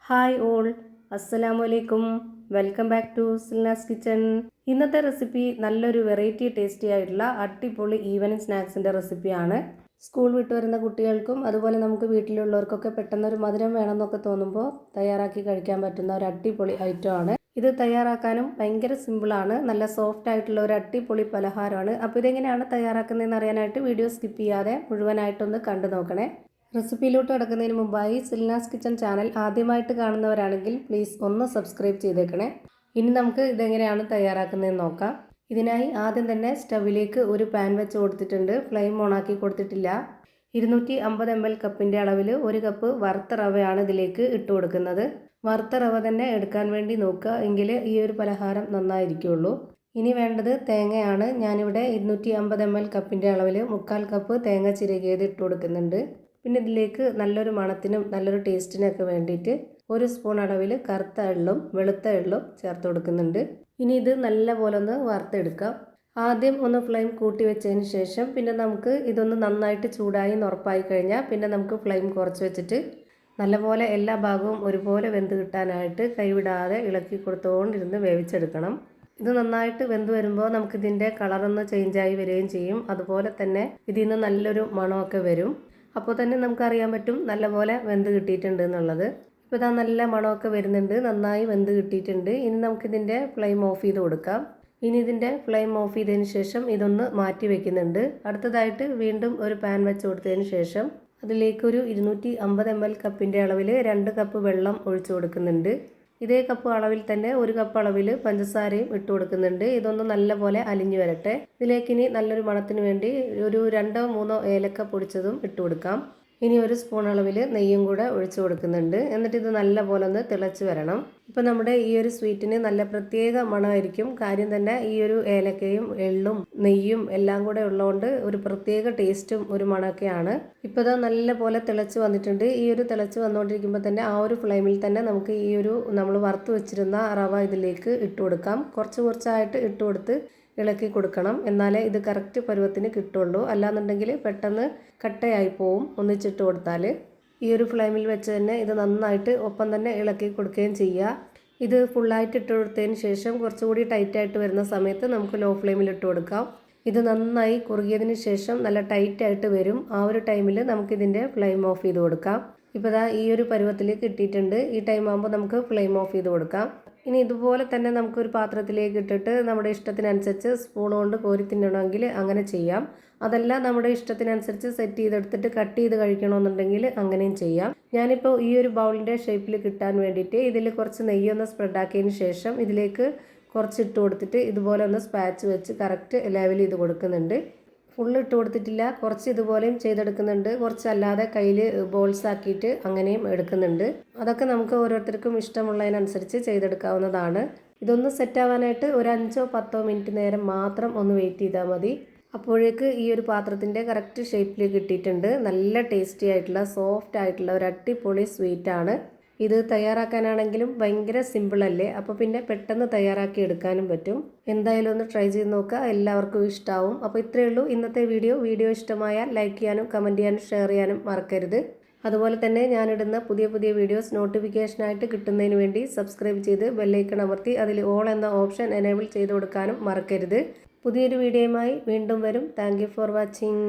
Hi all, അസ്സലാമു അലൈക്കും. Welcome back to Silnas kitchen. ഇന്നത്തെ റെസിപ്പി നല്ലൊരു വെറൈറ്റി ടേസ്റ്റി ആയിട്ടുള്ള അടിപൊളി ഈവനിങ് സ്നാക്സിൻ്റെ റെസിപ്പിയാണ്. സ്കൂൾ വിട്ട് വരുന്ന കുട്ടികൾക്കും അതുപോലെ നമുക്ക് വീട്ടിലുള്ളവർക്കൊക്കെ പെട്ടെന്നൊരു മധുരം വേണമെന്നൊക്കെ തോന്നുമ്പോൾ തയ്യാറാക്കി കഴിക്കാൻ പറ്റുന്ന ഒരു അടിപൊളി ഐറ്റമാണ്. ഇത് തയ്യാറാക്കാനും ഭയങ്കര സിമ്പിളാണ്. നല്ല സോഫ്റ്റ് ആയിട്ടുള്ള ഒരു അടിപൊളി പലഹാരമാണ്. അപ്പോൾ ഇതെങ്ങനെയാണ് തയ്യാറാക്കുന്നതെന്ന് അറിയാനായിട്ട് വീഡിയോ സ്കിപ്പ് ചെയ്യാതെ മുഴുവനായിട്ടൊന്ന് കണ്ടു നോക്കണേ. റെസിപ്പിയിലോട്ട് കിടക്കുന്നതിന് മുമ്പായി സിൽനാസ് കിച്ചൺ ചാനൽ ആദ്യമായിട്ട് കാണുന്നവരാണെങ്കിൽ പ്ലീസ് ഒന്ന് സബ്സ്ക്രൈബ് ചെയ്തേക്കണേ. ഇനി നമുക്ക് ഇതെങ്ങനെയാണ് തയ്യാറാക്കുന്നതെന്ന് നോക്കാം. ഇതിനായി ആദ്യം തന്നെ സ്റ്റവിലേക്ക് ഒരു പാൻ വെച്ച് കൊടുത്തിട്ടുണ്ട്. ഫ്ലെയിം ഓണാക്കി കൊടുത്തിട്ടില്ല. 250 ml കപ്പിൻ്റെ അളവിൽ 1 കപ്പ് വറുത്ത റവയാണ് ഇതിലേക്ക് ഇട്ട് കൊടുക്കുന്നത്. വറുത്ത റവ തന്നെ എടുക്കാൻ വേണ്ടി നോക്കുക, എങ്കിൽ ഈ ഒരു പലഹാരം നന്നായിരിക്കുള്ളൂ. ഇനി വേണ്ടത് തേങ്ങയാണ്. ഞാനിവിടെ 250 ml കപ്പിൻ്റെ അളവിൽ 3/4 കപ്പ് തേങ്ങ ചിരകിയത് ഇട്ട് കൊടുക്കുന്നുണ്ട്. പിന്നെ ഇതിലേക്ക് നല്ലൊരു മണത്തിനും നല്ലൊരു ടേസ്റ്റിനൊക്കെ വേണ്ടിയിട്ട് 1 സ്പൂൺ അളവിൽ കറുത്ത എള്ളും വെളുത്ത എള്ളും ചേർത്ത് കൊടുക്കുന്നുണ്ട്. ഇനി ഇത് നല്ലപോലെ ഒന്ന് വറുത്തെടുക്കാം. ആദ്യം ഒന്ന് ഫ്ലെയിം കൂട്ടി വെച്ചതിന് ശേഷം പിന്നെ നമുക്ക് ഇതൊന്ന് നന്നായിട്ട് ചൂടായി ഉറപ്പായി കഴിഞ്ഞാൽ പിന്നെ നമുക്ക് ഫ്ലെയിം കുറച്ച് വെച്ചിട്ട് നല്ലപോലെ എല്ലാ ഭാഗവും ഒരുപോലെ വെന്ത് കിട്ടാനായിട്ട് കൈവിടാതെ ഇളക്കി കൊടുത്തുകൊണ്ടിരുന്ന് വേവിച്ചെടുക്കണം. ഇത് നന്നായിട്ട് വെന്ത് വരുമ്പോൾ നമുക്കിതിൻ്റെ കളറൊന്ന് ചേഞ്ചായി വരികയും ചെയ്യും. അതുപോലെ തന്നെ ഇതിൽ നിന്ന് നല്ലൊരു മണമൊക്കെ വരും. അപ്പോൾ തന്നെ നമുക്കറിയാൻ പറ്റും നല്ലപോലെ വെന്ത് കിട്ടിയിട്ടുണ്ട് എന്നുള്ളത്. ഇപ്പോൾ ഇതാ നല്ല മണമൊക്കെ വരുന്നുണ്ട്, നന്നായി വെന്ത് കിട്ടിയിട്ടുണ്ട്. ഇനി നമുക്കിതിൻ്റെ ഫ്ലെയിം ഓഫ് ചെയ്ത് കൊടുക്കാം. ഇനി ഇതിൻ്റെ ഫ്ലെയിം ഓഫ് ചെയ്തതിന് ശേഷം ഇതൊന്ന് മാറ്റി വെക്കുന്നുണ്ട്. അടുത്തതായിട്ട് വീണ്ടും ഒരു പാൻ വെച്ച് കൊടുത്തതിന് ശേഷം അതിലേക്കൊരു 250 ml കപ്പിൻ്റെ അളവിൽ 2 കപ്പ് വെള്ളം ഒഴിച്ചു കൊടുക്കുന്നുണ്ട്. ഇതേ കപ്പ് അളവിൽ തന്നെ 1 കപ്പ് അളവിൽ പഞ്ചസാരയും ഇട്ട് കൊടുക്കുന്നുണ്ട്. ഇതൊന്ന് നല്ലപോലെ അലിഞ്ഞു വരട്ടെ. ഇതിലേക്കിനി നല്ലൊരു മണത്തിന് വേണ്ടി ഒരു 2-3 ഏലക്ക പൊടിച്ചതും ഇട്ട് കൊടുക്കാം. ഇനി 1 സ്പൂൺ അളവിൽ നെയ്യും കൂടെ ഒഴിച്ചു കൊടുക്കുന്നുണ്ട്. എന്നിട്ട് ഇത് നല്ലപോലെ ഒന്ന് തിളച്ച് വരണം. ഇപ്പോൾ നമ്മുടെ ഈ ഒരു സ്വീറ്റിന് നല്ല പ്രത്യേക മണമായിരിക്കും. കാര്യം തന്നെ ഈ ഒരു ഏലക്കയും എള്ളും നെയ്യും എല്ലാം കൂടെ ഉള്ളതുകൊണ്ട് ഒരു പ്രത്യേക ടേസ്റ്റും ഒരു മണമൊക്കെയാണ്. ഇപ്പോൾ ഇത് നല്ലപോലെ തിളച്ച് വന്നിട്ടുണ്ട്. ഈ ഒരു തിളച്ച് വന്നുകൊണ്ടിരിക്കുമ്പോൾ തന്നെ ആ ഒരു ഫ്ലെയിമിൽ തന്നെ നമുക്ക് ഈ ഒരു നമ്മൾ വറുത്ത് വെച്ചിരുന്ന റവ ഇതിലേക്ക് ഇട്ട് കൊടുക്കാം. കുറച്ചായിട്ട് ഇട്ട് കൊടുത്ത് ഇളക്കി കൊടുക്കണം. എന്നാലേ ഇത് കറക്റ്റ് പരുവത്തിന് കിട്ടുള്ളൂ. അല്ലാന്നുണ്ടെങ്കിൽ പെട്ടെന്ന് കട്ടയായി പോവും ഒന്നിച്ചിട്ട് കൊടുത്താൽ. ഈ ഒരു ഫ്ലെയിമിൽ വെച്ച് തന്നെ ഇത് നന്നായിട്ട് ഒപ്പം തന്നെ ഇളക്കി കൊടുക്കുകയും ചെയ്യുക. ഇത് ഫുള്ളായിട്ട് ഇട്ട് കൊടുത്തതിന് ശേഷം കുറച്ചുകൂടി ടൈറ്റായിട്ട് വരുന്ന സമയത്ത് നമുക്ക് ലോ ഫ്ലെയിമിൽ ഇട്ട് കൊടുക്കാം. ഇത് നന്നായി കുറുകിയതിന് ശേഷം നല്ല ടൈറ്റായിട്ട് വരും. ആ ഒരു ടൈമിൽ നമുക്കിതിൻ്റെ ഫ്ലെയിം ഓഫ് ചെയ്ത് കൊടുക്കാം. ഇപ്പോൾ ഇതാ ഈ ഒരു പരുവത്തിൽ കിട്ടിയിട്ടുണ്ട്. ഈ ടൈം ആകുമ്പോൾ നമുക്ക് ഫ്ലെയിം ഓഫ് ചെയ്ത് കൊടുക്കാം. ഇനി ഇതുപോലെ തന്നെ നമുക്കൊരു പാത്രത്തിലേക്ക് ഇട്ടിട്ട് നമ്മുടെ ഇഷ്ടത്തിനനുസരിച്ച് സ്പൂൺ കൊണ്ട് കോരി തിന്നണമെങ്കിൽ അങ്ങനെ ചെയ്യാം. അതല്ല നമ്മുടെ ഇഷ്ടത്തിനനുസരിച്ച് സെറ്റ് ചെയ്തെടുത്തിട്ട് കട്ട് ചെയ്ത് കഴിക്കണമെന്നുണ്ടെങ്കിൽ അങ്ങനെയും ചെയ്യാം. ഞാനിപ്പോൾ ഈ ഒരു ബൗളിൻ്റെ ഷേപ്പിൽ കിട്ടാൻ വേണ്ടിയിട്ട് ഇതിൽ കുറച്ച് നെയ്യൊന്ന് സ്പ്രെഡാക്കിയതിന് ശേഷം ഇതിലേക്ക് കുറച്ച് ഇട്ട് കൊടുത്തിട്ട് ഇതുപോലെ ഒന്ന് സ്പാച്ച് വെച്ച് കറക്റ്റ് ലെവൽ ചെയ്ത് കൊടുക്കുന്നുണ്ട്. ഫുള്ള് ഇട്ട് കൊടുത്തിട്ടില്ല, കുറച്ച് ഇതുപോലെയും ചെയ്തെടുക്കുന്നുണ്ട്. കുറച്ചല്ലാതെ കയ്യിൽ ബോൾസ് ആക്കിയിട്ട് അങ്ങനെയും എടുക്കുന്നുണ്ട്. അതൊക്കെ നമുക്ക് ഓരോരുത്തർക്കും ഇഷ്ടമുള്ളതിനനുസരിച്ച് ചെയ്തെടുക്കാവുന്നതാണ്. ഇതൊന്ന് സെറ്റാവാനായിട്ട് ഒരു 5-10 മിനിറ്റ് നേരം മാത്രം ഒന്ന് വെയിറ്റ് ചെയ്താൽ മതി. അപ്പോഴേക്ക് ഈ ഒരു പാത്രത്തിൻ്റെ കറക്റ്റ് ഷേപ്പിൽ കിട്ടിയിട്ടുണ്ട്. നല്ല ടേസ്റ്റി ആയിട്ടുള്ള സോഫ്റ്റ് ആയിട്ടുള്ള ഒരു അടിപൊളി സ്വീറ്റാണ്. ഇത് തയ്യാറാക്കാനാണെങ്കിലും ഭയങ്കര സിമ്പിളല്ലേ. അപ്പോൾ പിന്നെ പെട്ടെന്ന് തയ്യാറാക്കി എടുക്കാനും പറ്റും. എന്തായാലും ഒന്ന് ട്രൈ ചെയ്ത് നോക്കുക, എല്ലാവർക്കും ഇഷ്ടമാവും. അപ്പോൾ ഇത്രയേ ഉള്ളൂ ഇന്നത്തെ വീഡിയോ ഇഷ്ടമായാൽ ലൈക്ക് ചെയ്യാനും കമൻറ്റ് ചെയ്യാനും ഷെയർ ചെയ്യാനും മറക്കരുത്. അതുപോലെ തന്നെ ഞാനിടുന്ന പുതിയ വീഡിയോസ് നോട്ടിഫിക്കേഷനായിട്ട് കിട്ടുന്നതിന് വേണ്ടി സബ്സ്ക്രൈബ് ചെയ്ത് ബെല്ലൈക്കൺ അമർത്തി അതിൽ ഓൾ എന്ന ഓപ്ഷൻ എനേബിൾ ചെയ്ത് കൊടുക്കാനും മറക്കരുത്. പുതിയൊരു വീഡിയോയുമായി വീണ്ടും വരും. Thank you for watching.